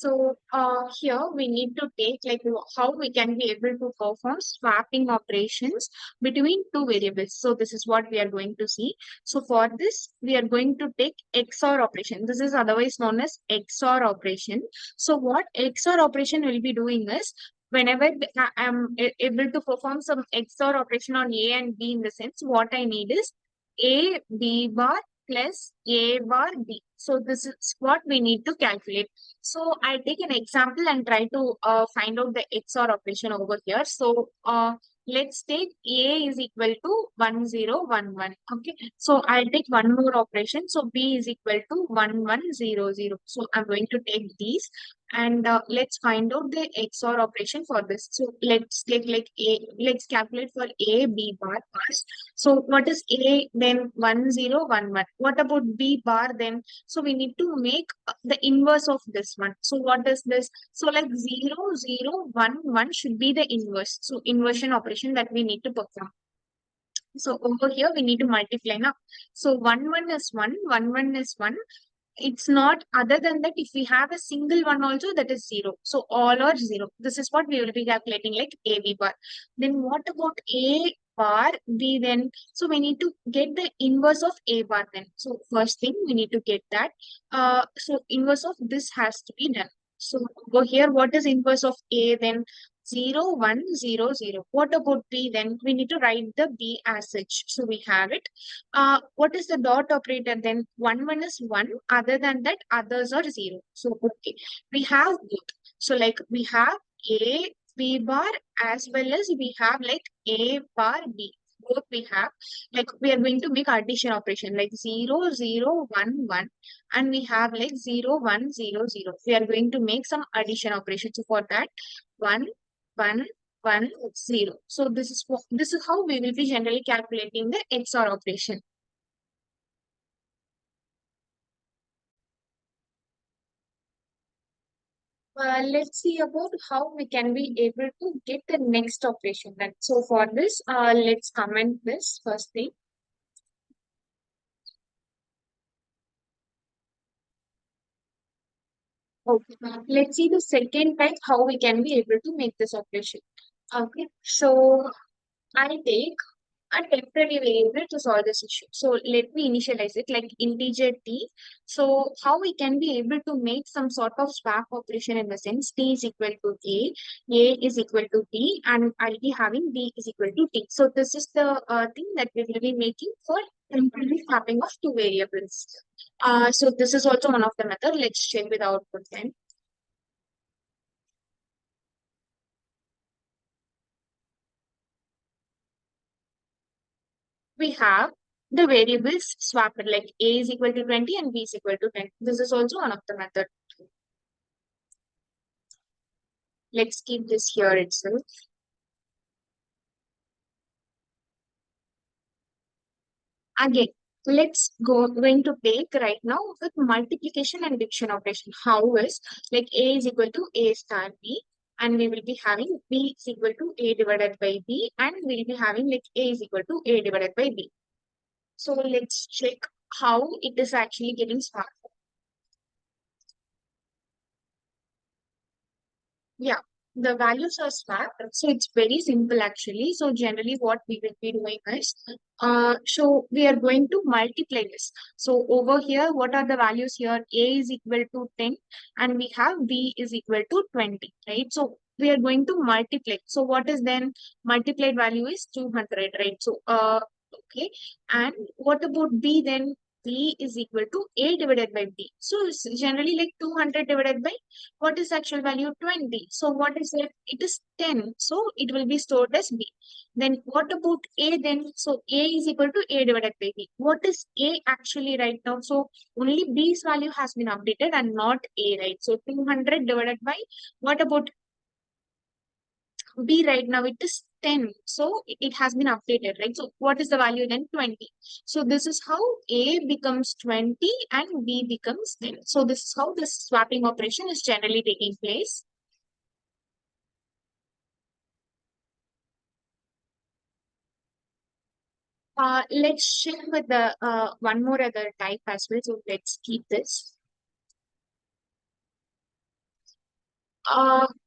Here we need to take like how we can be able to perform swapping operations between two variables. So this is what we are going to see. So for this, we are going to take XOR operation. This is otherwise known as XOR operation. So what XOR operation will be doing is whenever I am able to perform some XOR operation on A and B, in the sense what I need is A B bar plus A bar B. So this is what we need to calculate. So I'll take an example and try to find out the XOR operation over here. Let's take A is equal to 1011. Okay. So I'll take one more operation. So B is equal to 1100. So I'm going to take these and let's find out the XOR operation for this. So let's take like let's calculate for A, B bar first. So what is A then 1011? What about B bar then? So we need to make the inverse of this one. So what is this? So like 0011 should be the inverse. So inversion operation that we need to perform. So over here we need to multiply now. So 1 1 is 1, 1 1 is 1. It's not other than that. If we have a single one also, that is 0. So all are 0. This is what we will be calculating like AB bar. Then what about A bar B then? So we need to get the inverse of A bar then. So first thing we need to get that. So inverse of this has to be done. So over here, what is inverse of A then? 0100. What about B then? We need to write the B as such. So we have it. What is the dot operator then? 1 1 is 1. Other than that, others are 0. So okay, we have both. So like we have A B bar as well as we have like A bar B. Both we have, like we are going to make addition operation like 0011, and we have like 0100. We are going to make some addition operation. So for that, 1 1 1 0. So this is how we will be generally calculating the XOR operation. Let's see about how we can be able to get the next operation. Then, so for this, let's comment this first thing. Okay, let's see the second type, how we can be able to make this operation. Okay, so I take a temporary variable to solve this issue. So let me initialize it like integer t. So how we can be able to make some sort of swap operation in the sense t is equal to a is equal to t, and I'll be having b is equal to t. So this is the thing that we will be making for temporary swapping of two variables. So this is also one of the method. Let's check with output then. We have the variables swapped like a is equal to 20 and b is equal to 10. This is also one of the method. Let's keep this here itself. Again, let's going to take right now with multiplication and division operation. How is like a is equal to a star b, and we will be having b is equal to a divided by b, and we'll be having like a is equal to a divided by b. So let's check how it is actually getting swapped. Yeah, the values are swapped. So it's very simple actually. So generally what we will be doing is, so we are going to multiply this. So over here, what are the values here? A is equal to 10 and we have B is equal to 20, right? So we are going to multiply. So what is then multiplied value is 200, right? So, okay. And what about B then? B is equal to A divided by B. So it's generally like 200 divided by what is actual value? 20. So what is it? It is 10. So it will be stored as B. Then what about A then? So A is equal to A divided by B. What is A actually right now? So only B's value has been updated and not A, right? So 200 divided by what about B right now? It is 10. So it has been updated, right? So what is the value then? 20. So this is how A becomes 20 and B becomes 10. So this is how this swapping operation is generally taking place. Let's check with the one more other type as well. So let's keep this.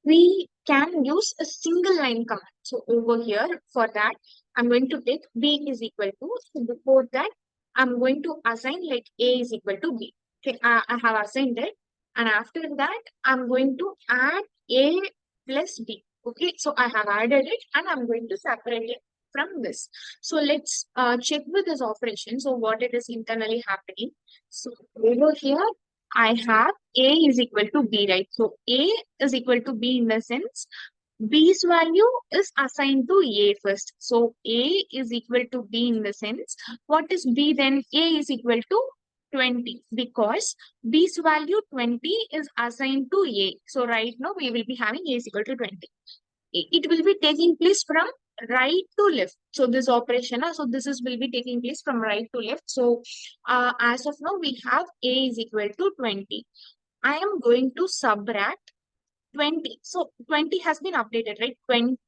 we can use a single line command. So over here for that, I'm going to take b is equal to, so before that, I'm going to assign like a is equal to b. Okay, I have assigned it. And after that, I'm going to add a plus b. Okay, so I have added it and I'm going to separate it from this. So let's check with this operation. So what it is internally happening. So over here, I have a is equal to b, right? So a is equal to b in the sense b's value is assigned to a first. So a is equal to b in the sense what is b then? A is equal to 20 because b's value 20 is assigned to a. So right now we will be having a is equal to 20. It will be taking place from right to left. So this operation, so this is will be taking place from right to left. So as of now, we have a is equal to 20. I am going to subtract 20. So 20 has been updated, right? 20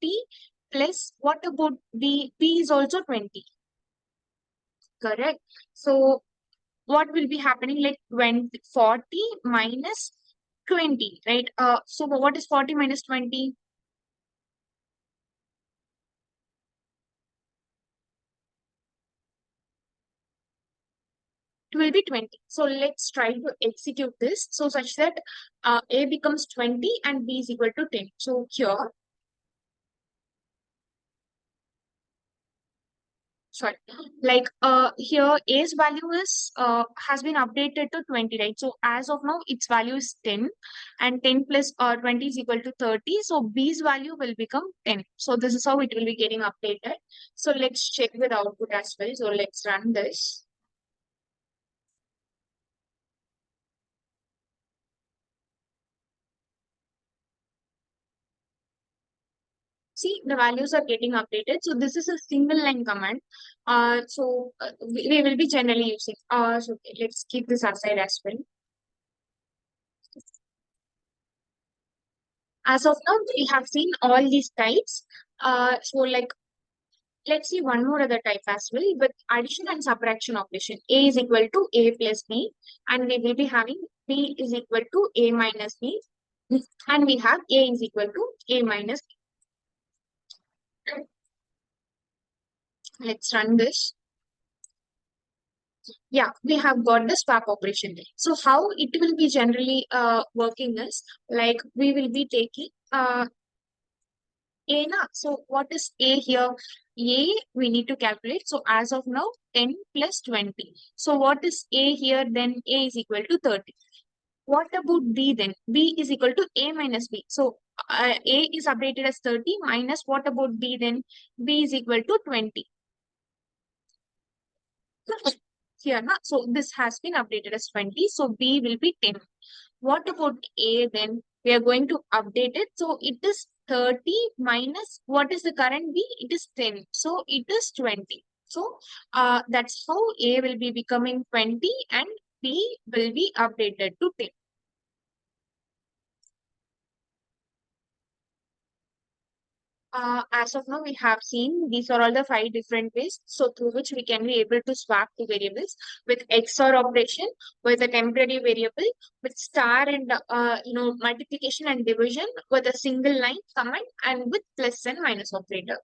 plus what about b is also 20, correct? So what will be happening like 20, 40 minus 20, right? So what is 40 minus 20? It will be 20. So let's try to execute this. So such that A becomes 20 and B is equal to 10. So here, sorry, like here A's value is has been updated to 20, right? So as of now, its value is 10 and 10 plus 20 is equal to 30. So B's value will become 10. So this is how it will be getting updated. So let's check with output as well. So let's run this. See, the values are getting updated. So this is a single line command. We will be generally using. So okay, let's keep this aside as well. As of now, we have seen all these types. So like, let's see one more other type as well with addition and subtraction operation. A is equal to A plus B, and we will be having B is equal to A minus B, and we have A is equal to A minus B. Let's run this. Yeah, we have got the swap operation. So how it will be generally working is like we will be taking A na. So what is A here? A we need to calculate. So as of now, 10 plus 20. So what is A here? Then A is equal to 30. What about B then? B is equal to A minus B. So A is updated as 30 minus what about B then? B is equal to 20. Here, na? So this has been updated as 20. So B will be 10. What about A then? We are going to update it. So it is 30 minus what is the current B? It is 10. So it is 20. So that's how A will be becoming 20 and B will be updated to 10. As of now, we have seen these are all the 5 different ways. So through which we can be able to swap two variables with XOR operation, with a temporary variable, with star and multiplication and division, with a single line command, and with plus and minus operator.